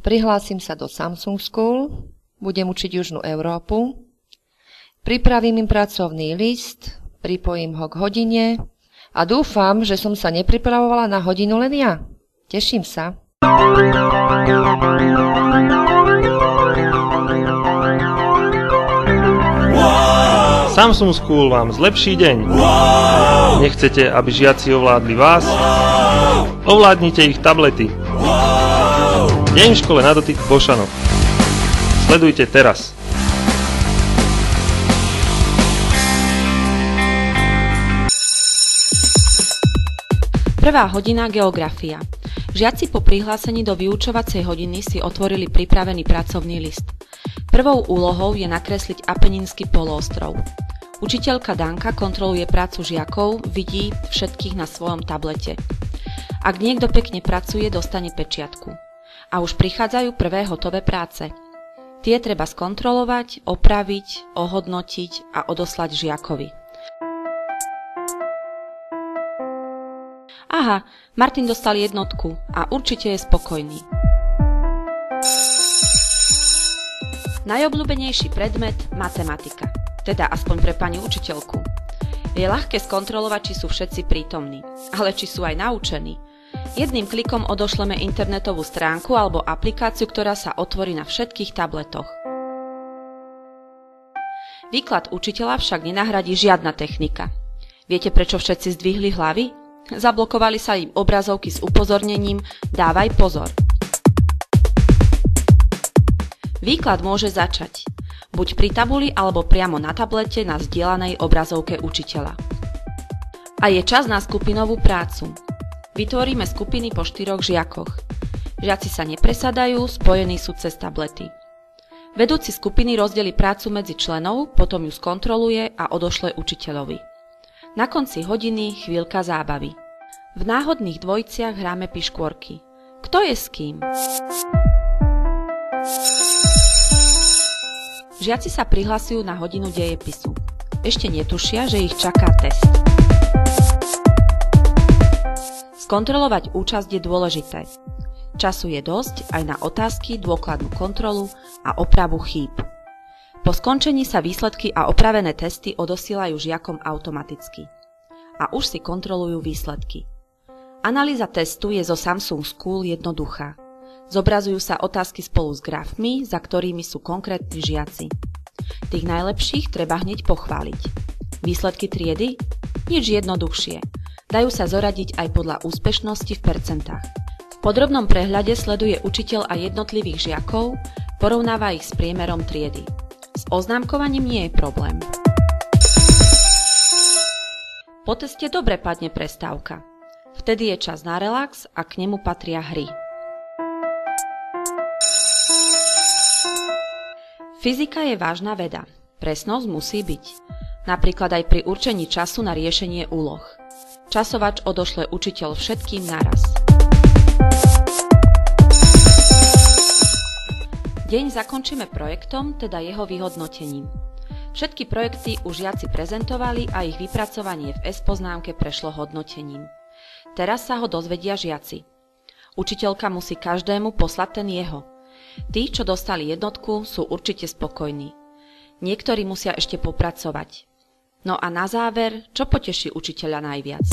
Prihlásim sa do Samsung School, budem učiť Južnú Európu, pripravím im pracovný list, pripojím ho k hodine a dúfam, že som sa nepripravovala na hodinu len ja. Teším sa. Samsung School vám zlepší deň. Nechcete, aby žiaci ovládli vás? Ovládnite ich tablety. Deň v škole na dotyk v Bošanoch. Sledujte teraz. Prvá hodina geografia. Žiaci po prihlásení do vyučovacej hodiny si otvorili pripravený pracovný list. Prvou úlohou je nakresliť Apeninský poloostrov. Učiteľka Danka kontroluje prácu žiakov, vidí všetkých na svojom tablete. Ak niekto pekne pracuje, dostane pečiatku. A už prichádzajú prvé hotové práce. Tie treba skontrolovať, opraviť, ohodnotiť a odoslať žiakovi. Aha, Martin dostal jednotku a určite je spokojný. Najobľúbenejší predmet matematika, teda aspoň pre pani učiteľku. Je ľahké skontrolovať, či sú všetci prítomní, ale či sú aj naučení. Jedným klikom odošleme internetovú stránku alebo aplikáciu, ktorá sa otvorí na všetkých tabletoch. Výklad učiteľa však nenahradí žiadna technika. Viete, prečo všetci zdvihli hlavy? Zablokovali sa im obrazovky s upozornením "Dávaj pozor". Výklad môže začať buď pri tabuli alebo priamo na tablete na zdieľanej obrazovke učiteľa. A je čas na skupinovú prácu. Vytvoríme skupiny po 4 žiakoch. Žiaci sa nepresadajú, spojení sú cez tablety. Vedúci skupiny rozdelí prácu medzi členov, potom ju skontroluje a odošle učiteľovi. Na konci hodiny chvíľka zábavy. V náhodných dvojiciach hráme piškôrky. Kto je s kým? Žiaci sa prihlasujú na hodinu dejepisu. Ešte netušia, že ich čaká test. Skontrolovať účasť je dôležité. Času je dosť aj na otázky, dôkladnú kontrolu a opravu chýb. Po skončení sa výsledky a opravené testy odosielajú žiakom automaticky. A už si kontrolujú výsledky. Analýza testu je zo Samsung School jednoduchá. Zobrazujú sa otázky spolu s grafmi, za ktorými sú konkrétni žiaci. Tých najlepších treba hneď pochváliť. Výsledky triedy? Nič jednoduchšie. Dajú sa zoradiť aj podľa úspešnosti v percentách. V podrobnom prehľade sleduje učiteľ aj jednotlivých žiakov, porovnáva ich s priemerom triedy. S oznámkovaním nie je problém. Po teste dobre padne prestávka. Vtedy je čas na relax a k nemu patria hry. Fyzika je vážna veda. Presnosť musí byť. Napríklad aj pri určení času na riešenie úloh. Časovač odošle učiteľ všetkým naraz. Deň zakončíme projektom, teda jeho vyhodnotením. Všetky projekty už žiaci prezentovali a ich vypracovanie v S-poznámke prešlo hodnotením. Teraz sa ho dozvedia žiaci. Učiteľka musí každému poslať ten jeho. Tí, čo dostali jednotku, sú určite spokojní. Niektorí musia ešte popracovať. No a na záver, čo poteší učiteľa najviac?